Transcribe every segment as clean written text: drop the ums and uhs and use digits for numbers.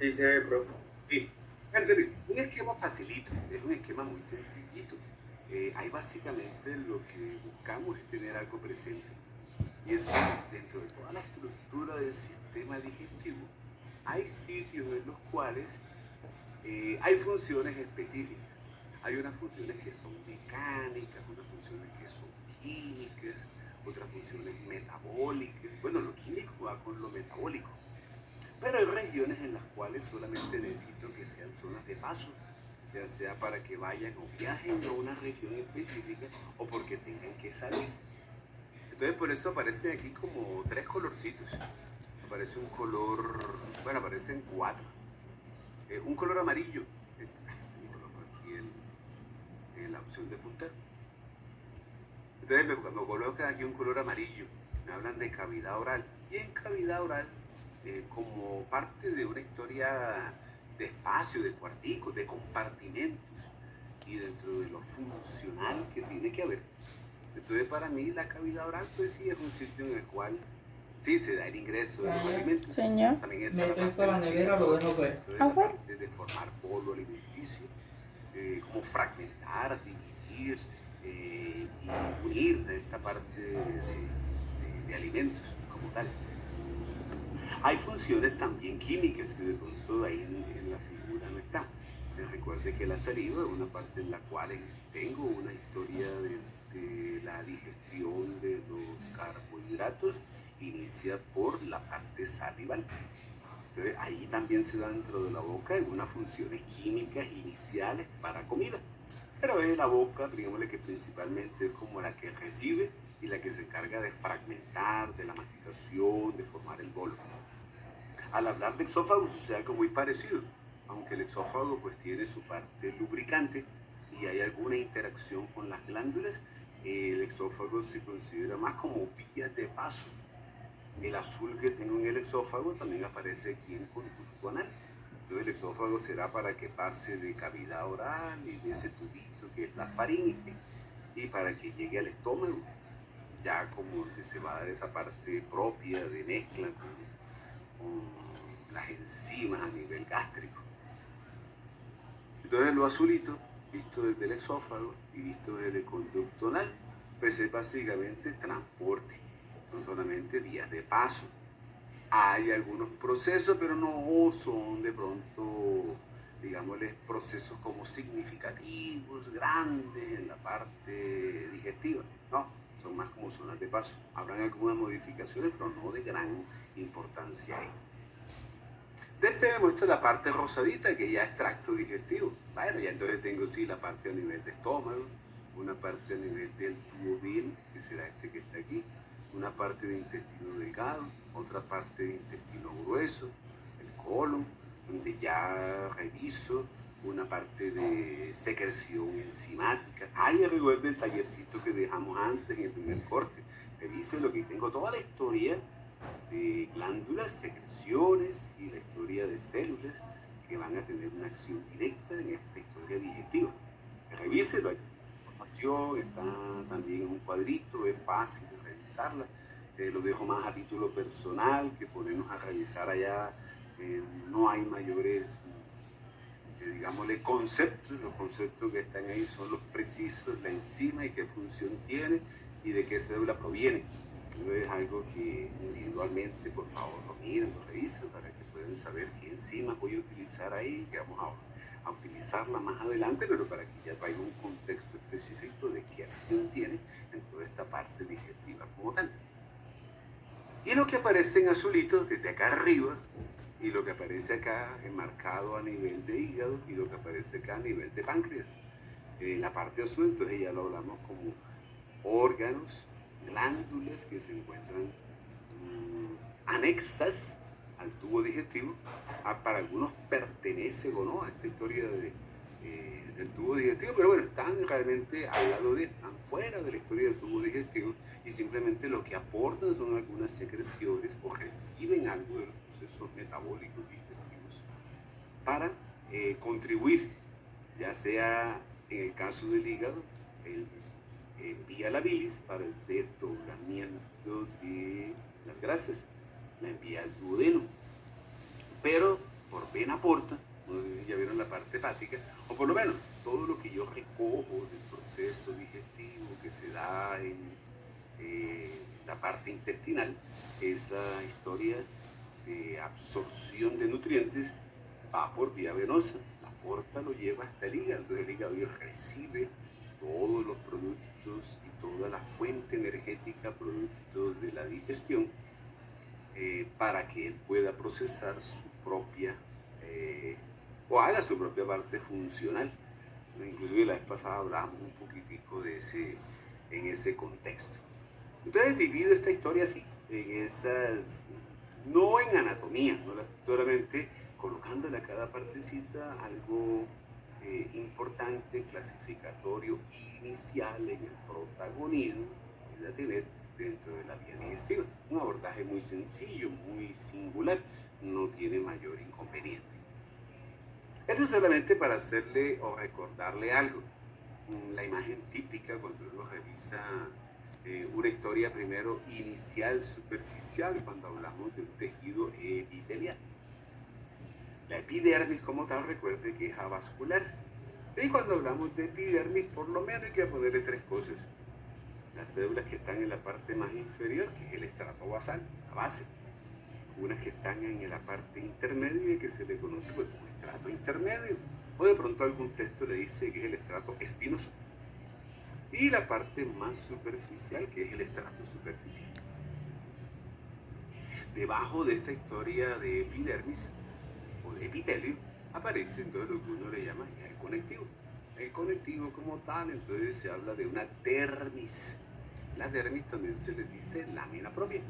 Dice, profe. Listo. Bueno, Felipe, un esquema facilito, es un esquema muy sencillito. Ahí básicamente lo que buscamos es tener algo presente. Y es que dentro de toda la estructura del sistema digestivo, hay sitios en los cuales hay funciones específicas. Hay unas funciones que son mecánicas, unas funciones que son químicas, otras funciones metabólicas. Bueno, lo químico va con lo metabólico. Pero hay regiones en las cuales solamente necesito que sean zonas de paso, ya sea para que vayan o viajen a una región específica o porque tengan que salir. Entonces por eso aparecen aquí como tres colorcitos. Aparece un color, bueno, aparecen cuatro. Un color amarillo. Me coloco aquí en la opción de puntar. Entonces me colocan aquí un color amarillo. Me hablan de cavidad oral. Y en cavidad oral, como parte de una historia de espacio, de cuarticos, de compartimentos, y dentro de lo funcional que tiene que haber. Entonces para mí la cavidad oral pues sí es un sitio en el cual sí se da el ingreso de los Vaya, alimentos. Señor, También está la mete parte esto a de la la nevera, lo expiratoria, dejo ver. entonces la afuera. parte de formar bolo alimenticio, como fragmentar, dividir y unir esta parte de alimentos como tal. Hay funciones también químicas que de pronto ahí en la figura no está. Recuerde que la saliva es una parte en la cual tengo una historia de la digestión de los carbohidratos, inicia por la parte salival. Entonces, ahí también se da dentro de la boca algunas funciones químicas iniciales para comida. Pero es la boca, digámosle que principalmente es como la que recibe y la que se encarga de fragmentar, de la masticación, de formar el bolo. Al hablar de exófago sucede algo muy parecido, aunque el exófago pues tiene su parte lubricante y hay alguna interacción con las glándulas, el exófago se considera más como vías de paso. El azul que tengo en el exófago también aparece aquí en conducto anal. Entonces el exófago será para que pase de cavidad oral y de ese tubito que es la faringe y para que llegue al estómago, ya como que se va a dar esa parte propia de mezcla con las enzimas a nivel gástrico. Entonces lo azulito, visto desde el exófago y visto desde el conducto anal, pues es básicamente transporte, son solamente vías de paso. Hay algunos procesos, pero no son de pronto, digámosles, procesos como significativos, grandes en la parte digestiva. No, son más como zonas de paso. Habrán algunas modificaciones, pero no de gran importancia ahí. Después me muestra la parte rosadita, que ya es tracto digestivo. Bueno, ya entonces tengo sí la parte a nivel de estómago, una parte a nivel del duodeno, que será este que está aquí, una parte de intestino delgado, otra parte de intestino grueso, el colon, donde ya reviso una parte de secreción enzimática. Ay, recuerden el tallercito que dejamos antes en el primer corte. Revise lo que tengo, toda la historia de glándulas, secreciones y la historia de células que van a tener una acción directa en esta historia digestiva. Revíselo, hay información, está también en un cuadrito, es fácil de revisarla. Lo dejo más a título personal que ponernos a revisar allá. No hay mayores, digámosle, conceptos. Los conceptos que están ahí son los precisos, la enzima y qué función tiene y de qué célula proviene. Es algo que individualmente, por favor, lo miren, lo revisen para que puedan saber qué enzimas voy a utilizar ahí, que vamos a utilizarla más adelante, pero para que ya traiga un contexto específico de qué acción tiene en toda esta parte digestiva como tal. Y lo que aparece en azulito desde acá arriba, y lo que aparece acá enmarcado a nivel de hígado, y lo que aparece acá a nivel de páncreas. La parte azul, entonces ya lo hablamos como órganos, glándulas que se encuentran anexas al tubo digestivo. Para algunos pertenece o no a esta historia del tubo digestivo, pero bueno, están realmente al lado de, están fuera de la historia del tubo digestivo y simplemente lo que aportan son algunas secreciones o reciben algo de los procesos metabólicos digestivos para contribuir, ya sea en el caso del hígado, el, envía la bilis para el desdoblamiento de las grasas, la envía al duodeno, pero por vena porta, no sé si ya vieron la parte hepática, o por lo menos todo lo que yo recojo del proceso digestivo que se da en la parte intestinal, esa historia de absorción de nutrientes va por vía venosa. La porta lo lleva hasta el hígado, entonces el hígado recibe todos los productos y toda la fuente energética producto de la digestión para que él pueda procesar su propia o haga su propia parte funcional. Inclusive la vez pasada hablamos un poquitico de en ese contexto. Entonces divido esta historia así, en esas, no en anatomía, no solamente colocándole a cada partecita algo importante, clasificatorio, inicial en el protagonismo que va a tener dentro de la vía digestiva. Un abordaje muy sencillo, muy singular, no tiene mayor inconveniente. Esto es solamente para hacerle o recordarle algo. La imagen típica cuando uno revisa una historia primero inicial, superficial, cuando hablamos de un tejido epitelial. La epidermis como tal, recuerde que es avascular. Y cuando hablamos de epidermis, por lo menos hay que ponerle tres cosas. Las células que están en la parte más inferior, que es el estrato basal, la base. Unas que están en la parte intermedia, que se le conoce como estrato intermedio. O de pronto algún texto le dice que es el estrato espinoso. Y la parte más superficial, que es el estrato superficial. Debajo de esta historia de epidermis o de epitelio aparece entonces lo que uno le llama ya el conectivo. El conectivo como tal, entonces se habla de una dermis. La dermis también se le dice lámina propia.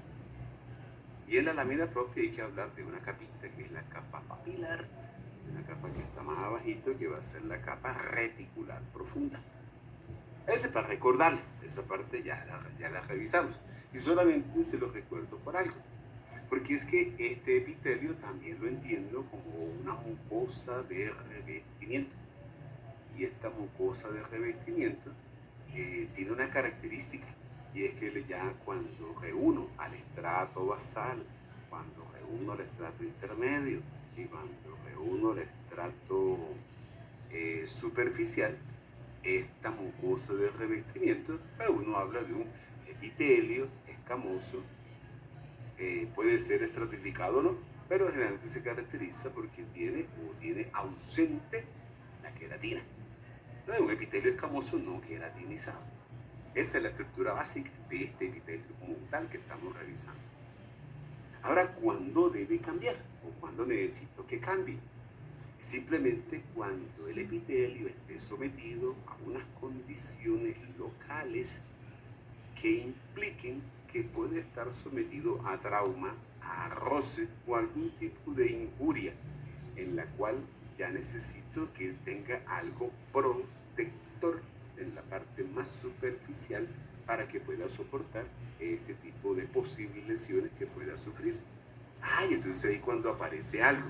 Y en la lámina propia hay que hablar de una capita que es la capa papilar, una capa que está más abajito que va a ser la capa reticular profunda. Ese para recordarle, esa parte ya la revisamos. Y solamente se lo recuerdo por algo. Porque es que este epitelio también lo entiendo como una mucosa de revestimiento. Y esta mucosa de revestimiento tiene una característica. Y es que ya cuando reúno al estrato basal, cuando reúno al estrato intermedio y cuando reúno al estrato superficial, esta mucosa de revestimiento, pues uno habla de un epitelio escamoso, puede ser estratificado o no, pero generalmente se caracteriza porque tiene ausente la queratina. No es un epitelio escamoso no queratinizado. Esta es la estructura básica de este epitelio como tal que estamos revisando. Ahora, ¿cuándo debe cambiar? ¿O cuándo necesito que cambie? Simplemente cuando el epitelio esté sometido a unas condiciones locales que impliquen que puede estar sometido a trauma, a roce o algún tipo de injuria en la cual ya necesito que él tenga algo protector en la parte más superficial para que pueda soportar ese tipo de posibles lesiones que pueda sufrir. Y entonces ahí cuando aparece algo,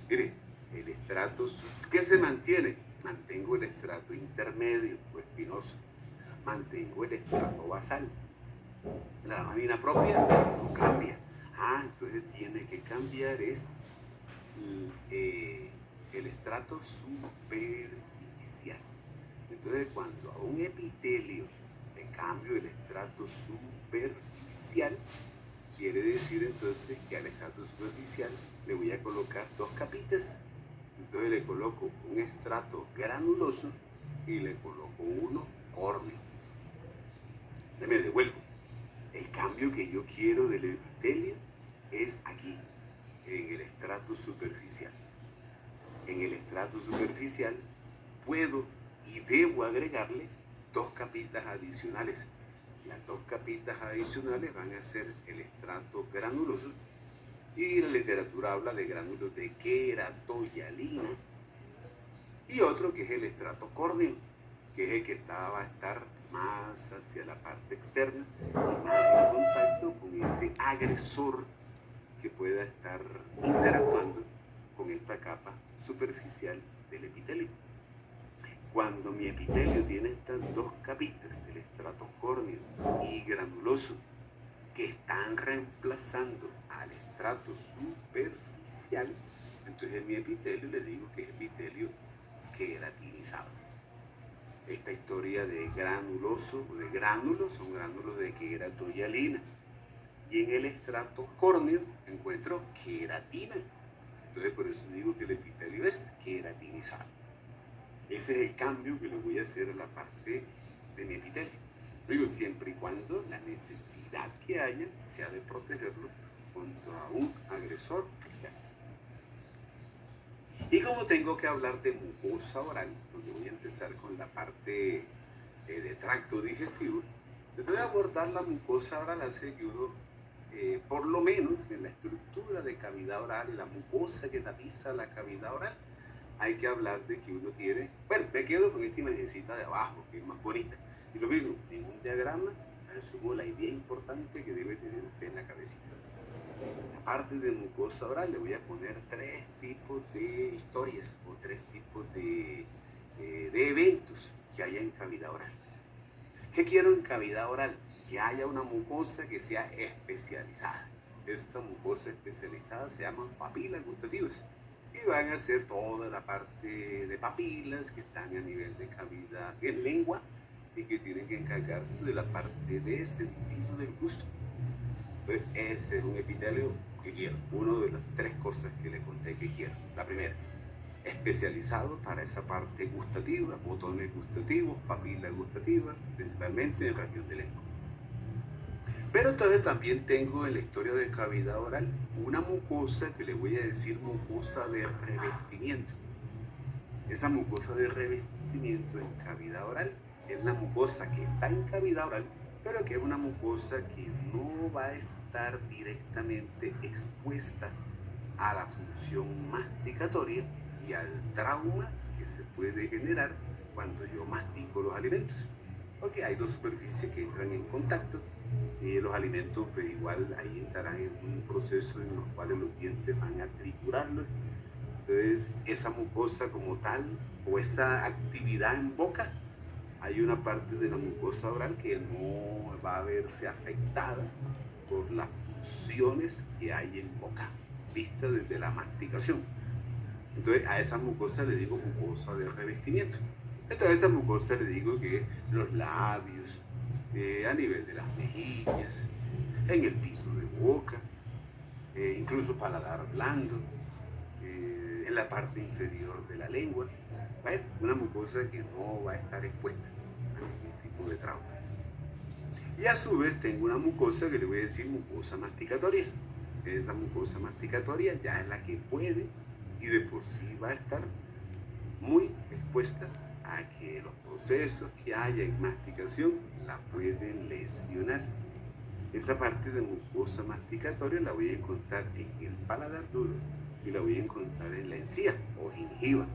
mire, el estrato, ¿qué se mantiene? Mantengo el estrato intermedio o espinoso, mantengo el estrato basal. La lámina propia no cambia. Entonces tiene que cambiar el estrato superficial. Entonces cuando a un epitelio le cambio el estrato superficial, quiere decir entonces que al estrato superficial le voy a colocar dos capitas. Entonces le coloco un estrato granuloso y le coloco uno córneo. Me devuelvo. El cambio que yo quiero del epitelio es aquí, en el estrato superficial. En el estrato superficial puedo y debo agregarle dos capitas adicionales. Las dos capitas adicionales van a ser el estrato granuloso y la literatura habla de gránulos de queratoyalina y otro que es el estrato córneo, que es el que va a estar más hacia la parte externa y más en contacto con ese agresor que pueda estar interactuando con esta capa superficial del epitelio. Cuando mi epitelio tiene estas dos capitas, el estrato córneo y granuloso, que están reemplazando al estrato superficial, Entonces mi epitelio le digo que es epitelio queratinizado. Esta historia de granuloso o de gránulos son gránulos de queratohialina. Y en el estrato córneo encuentro queratina. Entonces por eso digo que el epitelio es queratinizado. Ese es el cambio que le voy a hacer a la parte de mi epitelio. Digo, siempre y cuando la necesidad que haya sea de protegerlo contra un agresor externo. Y como tengo que hablar de mucosa oral, donde voy a empezar con la parte de tracto digestivo, les voy a abordar la mucosa oral, hace que uno, por lo menos en la estructura de cavidad oral, la mucosa que tapiza la cavidad oral, hay que hablar de que uno tiene, bueno, me quedo con esta imagencita de abajo, que es más bonita. Y lo mismo, en un diagrama, resumo la idea importante que debe tener usted en la cabecita. La parte de mucosa oral le voy a poner 3 tipos de historias o 3 tipos de eventos que haya en cavidad oral. ¿Qué quiero en cavidad oral? Que haya una mucosa que sea especializada. Esta mucosa especializada se llaman papilas gustativas y van a ser toda la parte de papilas que están a nivel de cavidad en lengua y que tienen que encargarse de la parte de sentido del gusto. Entonces, ese es un epitelio que quiero. Una de las 3 cosas que le conté que quiero. La primera, especializado para esa parte gustativa, botones gustativos, papilas gustativas, principalmente en región de lengua. Pero entonces también tengo en la historia de cavidad oral una mucosa que le voy a decir mucosa de revestimiento. Esa mucosa de revestimiento en cavidad oral es la mucosa que está en cavidad oral, pero que es una mucosa que no va a estar directamente expuesta a la función masticatoria y al trauma que se puede generar cuando yo mastico los alimentos. Porque hay 2 superficies que entran en contacto y los alimentos pues igual ahí entrarán en un proceso en los cuales los dientes van a triturarlos. Entonces esa mucosa como tal o esa actividad en boca, hay una parte de la mucosa oral que no va a verse afectada por las funciones que hay en boca, vista desde la masticación. Entonces a esa mucosa le digo mucosa de revestimiento. Entonces a esa mucosa le digo que los labios, a nivel de las mejillas, en el piso de boca, incluso paladar blando, en la parte inferior de la lengua. ¿Vale? Una mucosa que no va a estar expuesta a ningún tipo de trauma. Y a su vez tengo una mucosa que le voy a decir mucosa masticatoria. Esa mucosa masticatoria ya es la que puede y de por sí va a estar muy expuesta a que los procesos que haya en masticación la pueden lesionar. Esa parte de mucosa masticatoria la voy a encontrar en el paladar duro y la voy a encontrar en la encía o gingiva,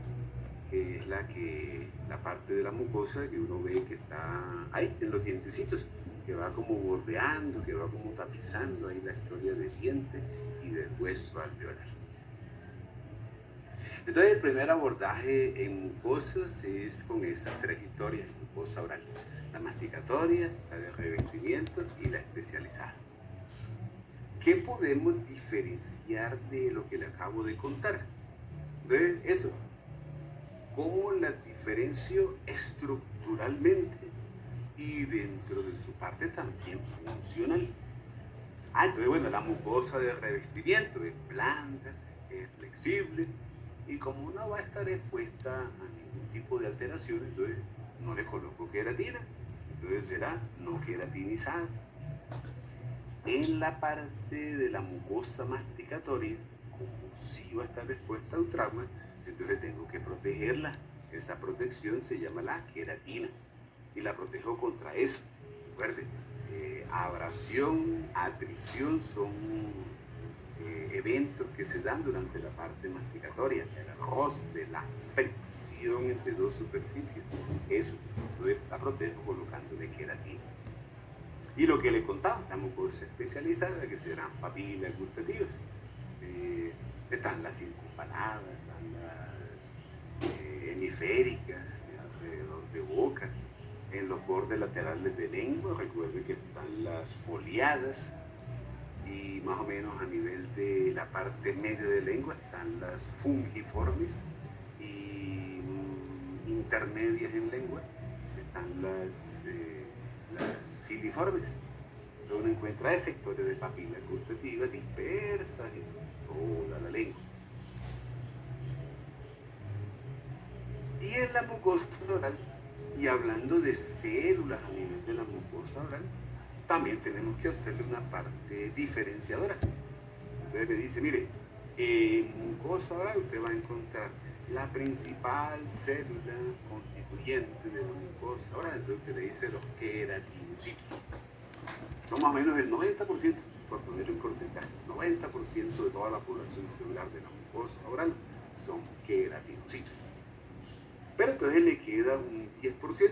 que es la parte de la mucosa que uno ve que está ahí en los dientecitos, que va como bordeando, que va como tapizando ahí la historia del diente y del hueso alveolar. Entonces el primer abordaje en mucosas es con esas 3 historias, mucosa oral, la masticatoria, la de revestimiento y la especializada. ¿Qué podemos diferenciar de lo que le acabo de contar? Entonces eso, ¿cómo las diferencio estructuralmente y dentro de su parte también funcional? Entonces bueno, la mucosa de revestimiento es blanda, es flexible, y como no va a estar expuesta a ningún tipo de alteración, entonces no le coloco queratina, entonces será no queratinizada. En la parte de la mucosa masticatoria, como si va a estar expuesta a un trauma, entonces tengo que protegerla. Esa protección se llama la queratina y la protejo contra eso. Recuerden, abrasión, atrición son eventos que se dan durante la parte masticatoria, el roce, la fricción entre 2 superficies, eso, entonces la protejo colocándole queratina. Y lo que le contaba, la mucosa especializada, que serán papilas gustativas, están las circunvaladas, están las hemisféricas, alrededor de boca, en los bordes laterales de lengua, recuerden que están las foliadas, y más o menos a nivel de la parte media de lengua están las fungiformes y intermedias en lengua están las filiformes. Entonces uno encuentra esa historia de papilas gustativas dispersas en toda la lengua. Y en la mucosa oral, y hablando de células a nivel de la mucosa oral, también tenemos que hacerle una parte diferenciadora. Entonces le dice, mire, en mucosa oral usted va a encontrar la principal célula constituyente de la mucosa oral. Entonces usted le dice los queratinocitos. Son más o menos el 90%, por poner un porcentaje, 90% de toda la población celular de la mucosa oral son queratinocitos. Pero entonces le queda un 10%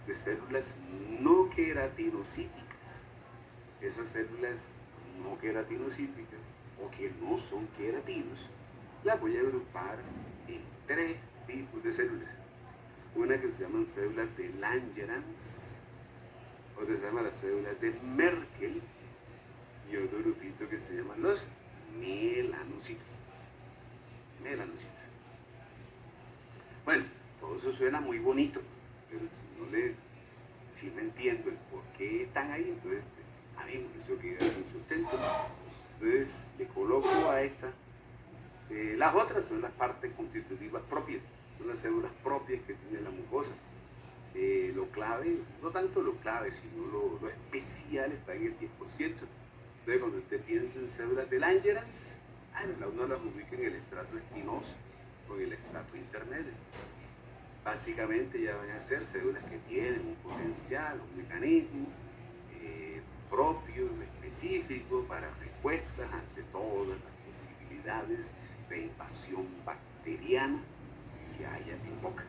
de células no queratinocíticas. Esas células no queratinocíticas o que no son queratinos, las voy a agrupar en 3 tipos de células. Una que se llaman células de Langerhans, otra se llama las células de Merkel y otro grupito que se llaman los melanocitos. Melanocitos. Bueno, todo eso suena muy bonito, pero si no entiendo el por qué están ahí, entonces a mí eso queda sin sustento. Entonces le coloco a esta. Las otras son las partes constitutivas propias, son las células propias que tiene la mucosa. Lo clave, no tanto lo clave, sino lo especial está en el 10%. Entonces cuando usted piensa en células de Langerhans, uno las ubica en el estrato espinoso o en el estrato intermedio. Básicamente ya van a ser células que tienen un potencial, un mecanismo propio, específico para respuestas ante todas las posibilidades de invasión bacteriana que haya en boca.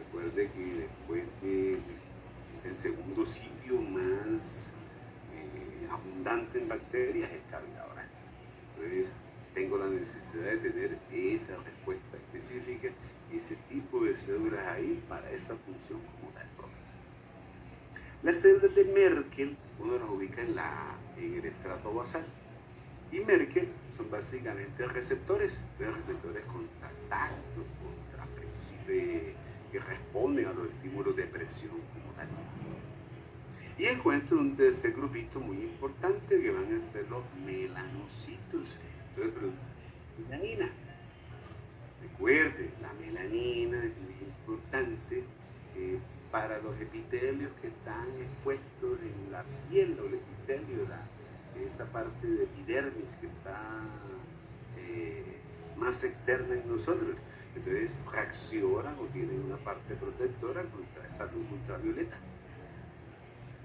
Recuerde que después del segundo sitio más abundante en bacterias es cavidad oral. Entonces tengo la necesidad de tener esa respuesta específica, ese tipo de células ahí para esa función como tal propia. Las células de Merkel uno las ubica en el estrato basal. Y Merkel son básicamente receptores con tacto, que responden a los estímulos de presión como tal. Y encuentro un tercer grupito muy importante que van a ser los melanocitos. Entonces, melanina. Recuerde, la melanina es muy importante para los epitelios que están expuestos en la piel o el epitelio, esa parte de epidermis que está más externa en nosotros. Entonces reaccionan o tienen una parte protectora contra esa luz ultravioleta.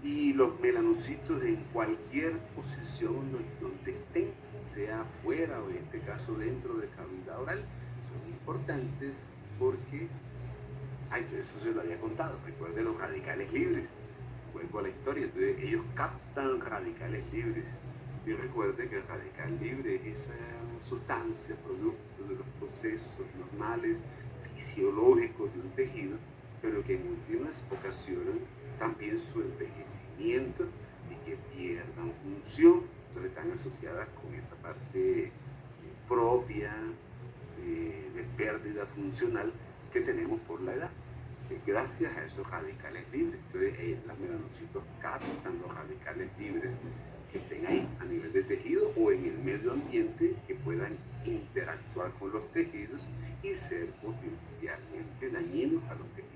Y los melanocitos en cualquier posición donde estén, sea afuera o en este caso dentro de cavidad oral, son importantes porque, eso se lo había contado, recuerden los radicales libres. Vuelvo a la historia, entonces ellos captan radicales libres. Y recuerde que el radical libre es esa sustancia, producto de los procesos normales, fisiológicos de un tejido, pero que en últimas ocasionan también su envejecimiento y que pierdan función. Entonces están asociadas con esa parte propia de pérdida funcional que tenemos por la edad. Gracias a esos radicales libres. Entonces, los melanocitos captan los radicales libres que estén ahí a nivel de tejido o en el medio ambiente que puedan interactuar con los tejidos y ser potencialmente dañinos a los tejidos.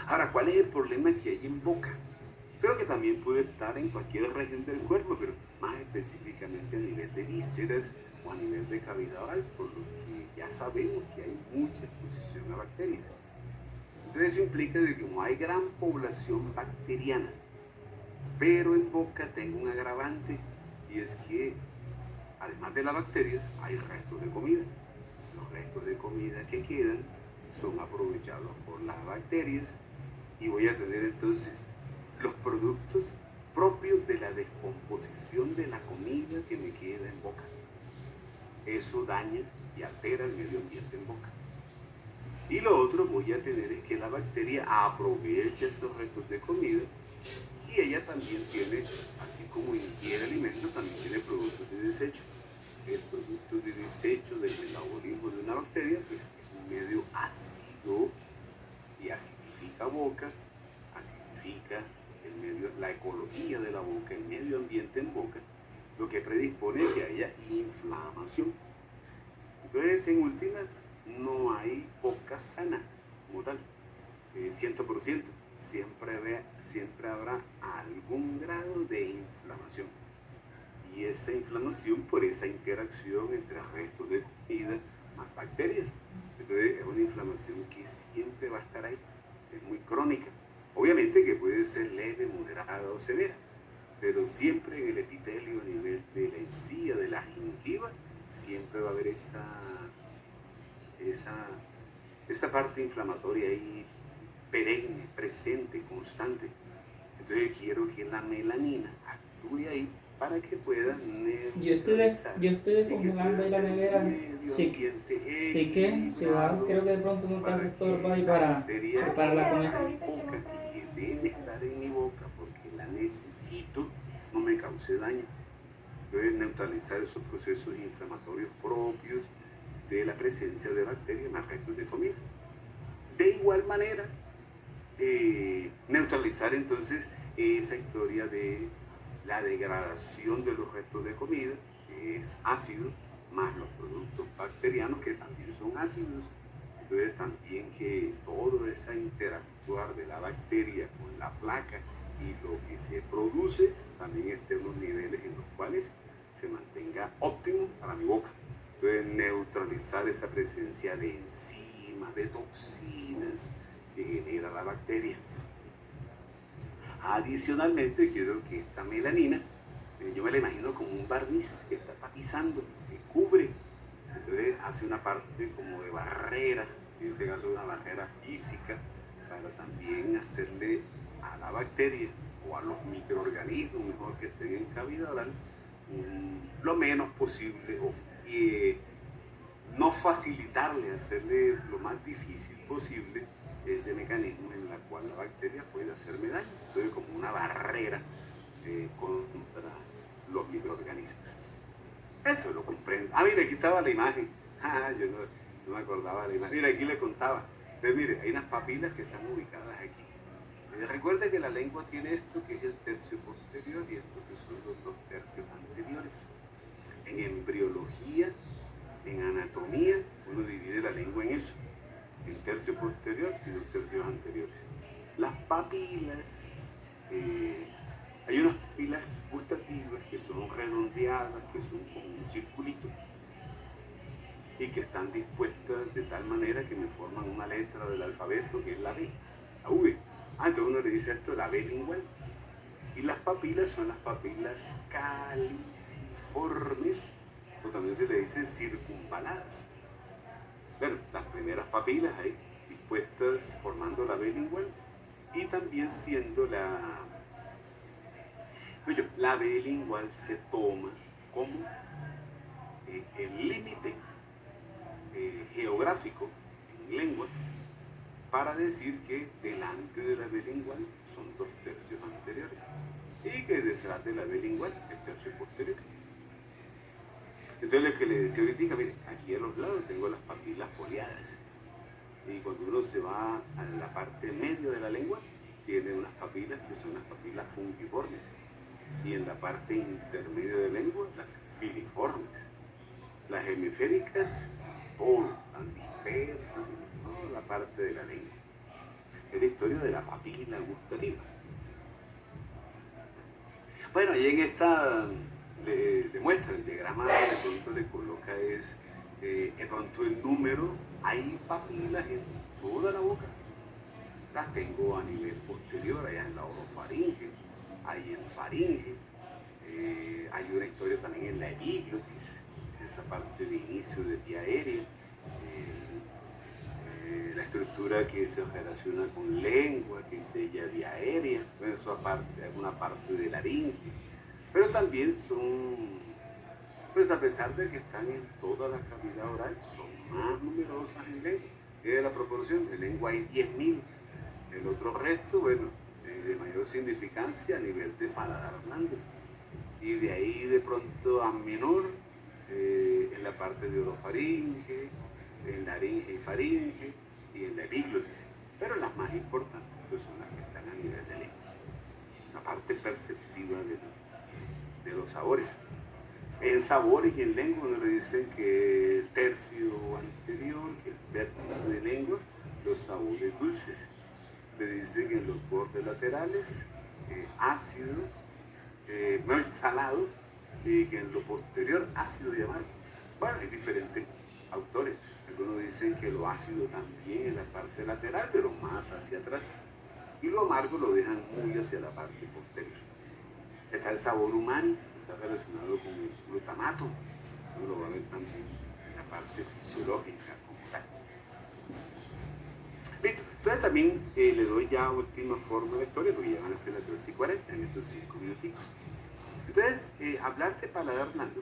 Ahora, ¿cuál es el problema que hay en boca? Pero que también puede estar en cualquier región del cuerpo, pero más específicamente a nivel de vísceras o a nivel de cavidad oral, por lo que ya sabemos que hay mucha exposición a bacterias. Entonces eso implica que como hay gran población bacteriana, pero en boca tengo un agravante, y es que además de las bacterias hay restos de comida. Los restos de comida que quedan son aprovechados por las bacterias y voy a tener entonces los productos propios de la descomposición de la comida que me queda en boca. Eso daña y altera el medio ambiente en boca. Y lo otro voy a tener es que la bacteria aprovecha esos restos de comida Y ella también tiene, así como ingiere alimentos, también tiene productos de desecho. El producto de desecho del metabolismo de una bacteria pues, es un medio ácido y acidifica boca, acidifica el medio, la ecología de la boca, el medio ambiente en boca, lo que predispone a que haya inflamación. Entonces, en últimas, no hay boca sana como tal, 100%. Siempre habrá algún grado de inflamación. Y esa inflamación por esa interacción entre restos de comida más bacterias. Entonces, es una inflamación que siempre va a estar ahí, es muy crónica. Obviamente que puede ser leve, moderada o severa, pero siempre en el epitelio a nivel de la encía, de la gengiva, siempre va a haber esa, esa parte inflamatoria ahí perenne, presente, constante. Entonces quiero que la melanina actúe ahí para que pueda neutralizar Yo estoy y que descongelando pueda ahí la ser un nevera. medio Sí, ambiente sí que, si va, equilibrado creo que de pronto no te hace para estorbo que ahí la para bacteria preparar que la está comida. en mi boca y que debe estar en mi boca porque la necesito, no me cause daño. Entonces neutralizar esos procesos inflamatorios propios de la presencia de bacterias más restos de comida. De igual manera, neutralizar entonces esa historia de la degradación de los restos de comida, que es ácido, más los productos bacterianos que también son ácidos. Entonces también que todo ese interactuar de la bacteria con la placa y lo que se produce también esté en los niveles en los cuales se mantenga óptimo para mi boca. Entonces neutralizar esa presencia de enzimas, de toxinas, que genera la bacteria. Adicionalmente, quiero que esta melanina, yo me la imagino como un barniz que está tapizando, que cubre. Entonces hace una parte como de barrera, en este caso una barrera física, para también hacerle a la bacteria o a los microorganismos, mejor que estén en cavidad oral, lo menos posible o no facilitarle, hacerle lo más difícil posible ese mecanismo en el cual la bacteria puede hacerme daño. Entonces, como una barrera contra los microorganismos. Eso lo comprendo. Ah, mire, aquí estaba la imagen. Ah, yo no me acordaba de la imagen. Mira, aquí le contaba. Entonces, mire, hay unas papilas que están ubicadas aquí. Recuerde que la lengua tiene esto que es el tercio posterior y esto que son los dos tercios anteriores. En embriología, en anatomía, uno divide la lengua en eso, en tercio posterior y los tercios anteriores. Las papilas, hay unas papilas gustativas que son redondeadas, que son como un circulito y que están dispuestas de tal manera que me forman una letra del alfabeto que es la B, la V. Ah, entonces uno le dice esto la B lingual. Y las papilas son las papilas caliciformes, o también se le dice circunvaladas. Bueno, las primeras papilas ahí dispuestas formando la B lingual y también siendo la B lingual se toma como el límite geográfico en lengua para decir que delante de la B lingual son dos tercios anteriores y que detrás de la B lingual es tercio posterior. Entonces lo que le decía ahorita, mire, aquí a los lados tengo las papilas foliadas. Y cuando uno se va a la parte media de la lengua, tiene unas papilas que son las papilas fungiformes. Y en la parte intermedia de la lengua, las filiformes. Las hemisféricas, todo, tan dispersas en toda la parte de la lengua. Es la historia de la papila gustativa. Bueno, y en esta le muestra el diagrama, de pronto le coloca de pronto el número, hay papilas en toda la boca. Las tengo a nivel posterior, allá en la orofaringe, hay en faringe, hay una historia también en la epiglotis, esa parte de inicio de vía aérea, la estructura que se relaciona con lengua, que sella vía aérea, bueno, eso aparte, alguna parte de laringe, pero también son, pues a pesar de que están en toda la cavidad oral, son más numerosas en lengua. Es la proporción, en lengua hay 10.000. El otro resto, bueno, de mayor significancia a nivel de paladar blando. Y de ahí de pronto a menor en la parte de orofaringe, en laringe y faringe y en la epiglotis. Pero las más importantes pues, son las que están a nivel de lengua, la parte perceptiva de los sabores. En sabores y en lengua nos le dicen que el tercio anterior, que el vértice de lengua, los sabores dulces. Le dicen que en los bordes laterales, ácido, salado, y que en lo posterior ácido y amargo. Bueno, hay diferentes autores. Algunos dicen que lo ácido también en la parte lateral, pero más hacia atrás. Y lo amargo lo dejan muy hacia la parte posterior. Está el sabor humano, está relacionado con el glutamato. Uno lo va a ver también en la parte fisiológica como tal. Listo. Entonces también le doy ya última forma de la historia, porque ya van a ser las 2:40 en estos 5 minuticos. Entonces, hablar de paladar blando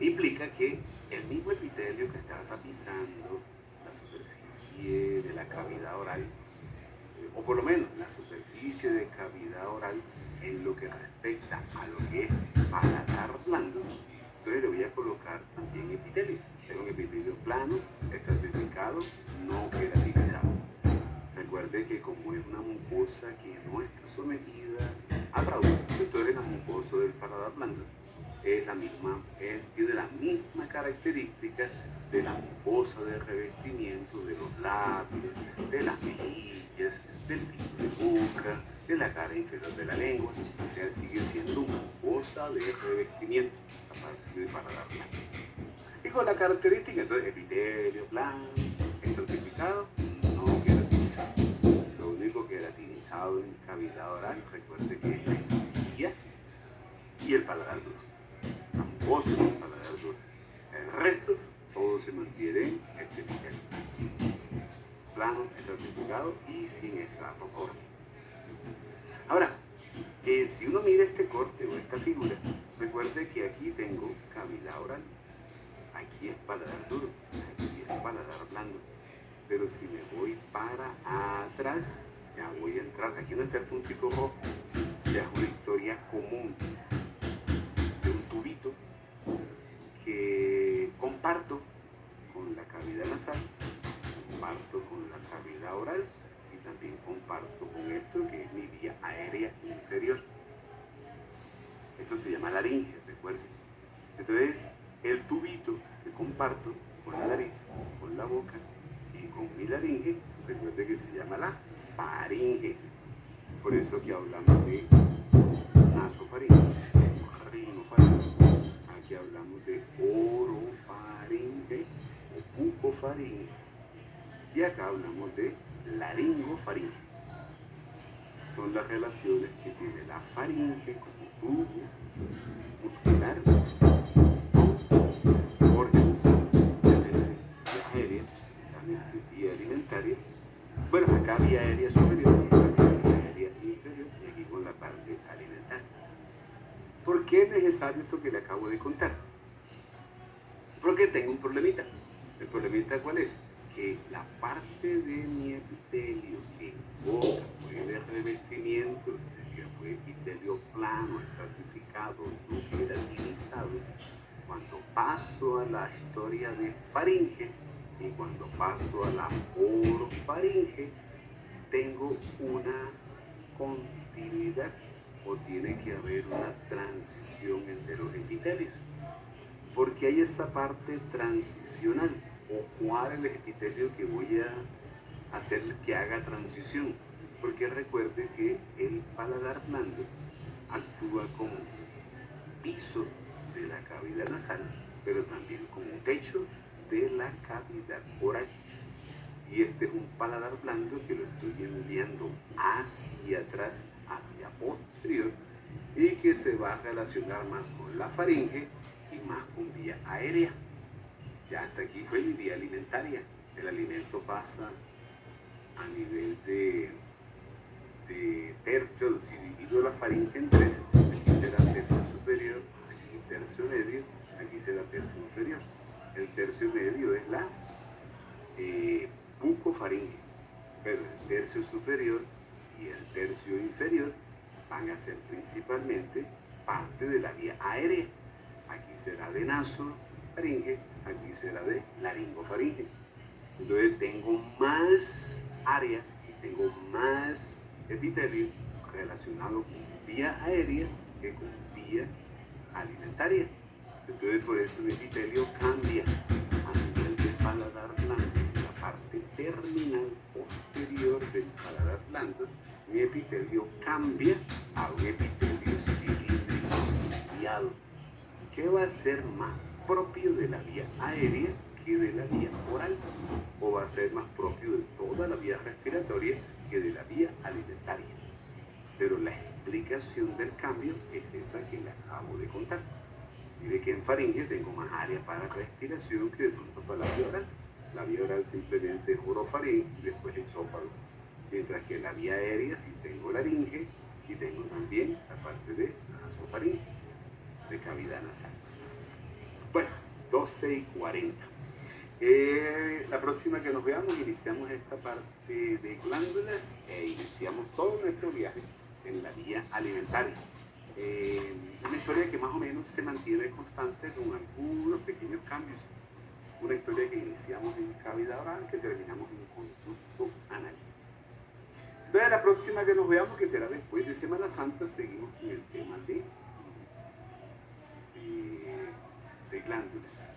implica que el mismo epitelio que está tapizando la superficie de la cavidad oral, o por lo menos la superficie de cavidad oral en lo que respecta a lo que es paladar blando, entonces le voy a colocar también epitelio. Es un epitelio plano, estratificado, no queratinizado. Recuerde que como es una mucosa que no está sometida a trauma, entonces la mucosa del paladar blando es la misma, tiene la misma característica de la mucosa de revestimiento de los labios, de las mejillas, del piso de boca, de la cara inferior de la lengua. O sea, sigue siendo mucosa de revestimiento a partir de paladar blando. Y con la característica, entonces, epitelio plano, estratificado, no queratinizado. Lo único queratinizado en cavidad oral, recuerde que es la encía y el paladar duro. La mucosa y el paladar duro. El resto, todo se mantiene en este epitelio. Plano, estratificado y sin estrato córneo. Ahora, si uno mira este corte o esta figura, recuerde que aquí tengo cavidad oral. Aquí es paladar duro, aquí es paladar blando. Pero si me voy para atrás, ya voy a entrar. Aquí no está el puntico rojo, ya es una historia común de un tubito que comparto con la cavidad nasal, comparto con la cavidad oral y también comparto con esto que es mi vía aérea inferior. Esto se llama laringe, recuerden. Entonces, el tubito que comparto con la nariz, con la boca y con mi laringe, recuerde que se llama la faringe. Por eso que hablamos de nasofaringe, rinofaringe. Aquí hablamos de orofaringe o bucofaringe. Y acá hablamos de laringofaringe. Son las relaciones que tiene la faringe como tubo muscular, órganos, llámese vía aérea, llámese vía alimentaria. Bueno, acá vía aérea superior, acá vía aérea inferior y aquí con la parte alimentaria. ¿Por qué es necesario esto que le acabo de contar? Porque tengo un problemita. ¿El problemita cuál es? Que la parte de mi epitelio que invoca, fue de revestimiento, que fue epitelio plano, estratificado, no queratinizado, cuando paso a la historia de faringe y cuando paso a la orofaringe, tengo una continuidad o tiene que haber una transición entre los epitelios. Porque hay esa parte transicional o cuál es el epitelio que voy a hacer que haga transición. Porque recuerde que el paladar blando actúa como piso de la cavidad nasal, pero también como techo de la cavidad oral. Y este es un paladar blando que lo estoy enviando hacia atrás, hacia posterior, y que se va a relacionar más con la faringe y más con vía aérea. Ya hasta aquí fue mi vía alimentaria. El alimento pasa a nivel de tercio. Si divido la faringe en tres, aquí será tercio superior, aquí tercio medio, aquí será tercio inferior. El tercio medio es la bucofaringe, pero el tercio superior y el tercio inferior van a ser principalmente parte de la vía aérea. Aquí será de nasofaringe, aquí será de laringofaringe. Entonces tengo más área y tengo más epitelio relacionado con vía aérea que con vía alimentaria. Entonces por eso mi epitelio cambia a nivel del paladar blando, la parte terminal posterior del paladar blando. Mi epitelio cambia a un epitelio cilíndrico ciliado, que va a ser más propio de la vía aérea que de la vía oral, o va a ser más propio de toda la vía respiratoria que de la vía alimentaria. Pero la explicación del cambio es esa que le acabo de contar. Y de que en faringe tengo más área para respiración que de pronto para la vía oral. La vía oral simplemente es orofaringe y después exófago. Mientras que en la vía aérea sí tengo laringe y tengo también la parte de nasofaringe, de cavidad nasal. Bueno, 12:40. La próxima que nos veamos iniciamos esta parte de glándulas e iniciamos todo nuestro viaje en la vía alimentaria. Una historia que más o menos se mantiene constante con algunos pequeños cambios. Una historia que iniciamos en cavidad oral, que terminamos en conducto anal. Entonces la próxima que nos veamos, que será después de Semana Santa, seguimos con el tema de glándulas.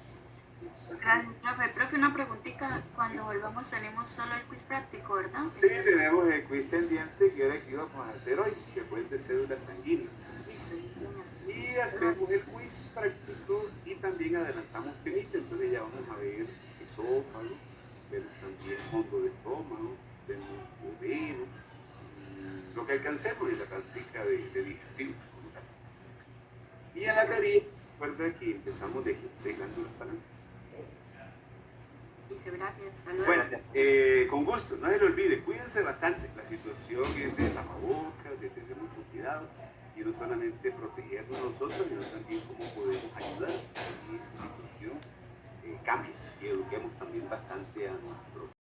Gracias, profe. Profe, una preguntita. Cuando volvamos tenemos solo el quiz práctico, ¿verdad? Sí, tenemos el quiz pendiente que era el que íbamos a hacer hoy, que fue el de cédula sanguínea. Listo, Y hacemos el quiz práctico y también adelantamos temita. Entonces ya vamos a ver esófago, vemos también fondo de estómago, vemos duodeno, lo que alcancemos en la práctica de digestivo. Y en la teoría, recuerda que empezamos de glándulas para adelante. Listo, gracias. Hasta luego. Bueno, con gusto, no se lo olvide, cuídense bastante. La situación es de tapabocas, de tener mucho cuidado y no solamente protegernos nosotros, sino también cómo podemos ayudar a que esa situación cambie y eduquemos también bastante a nuestros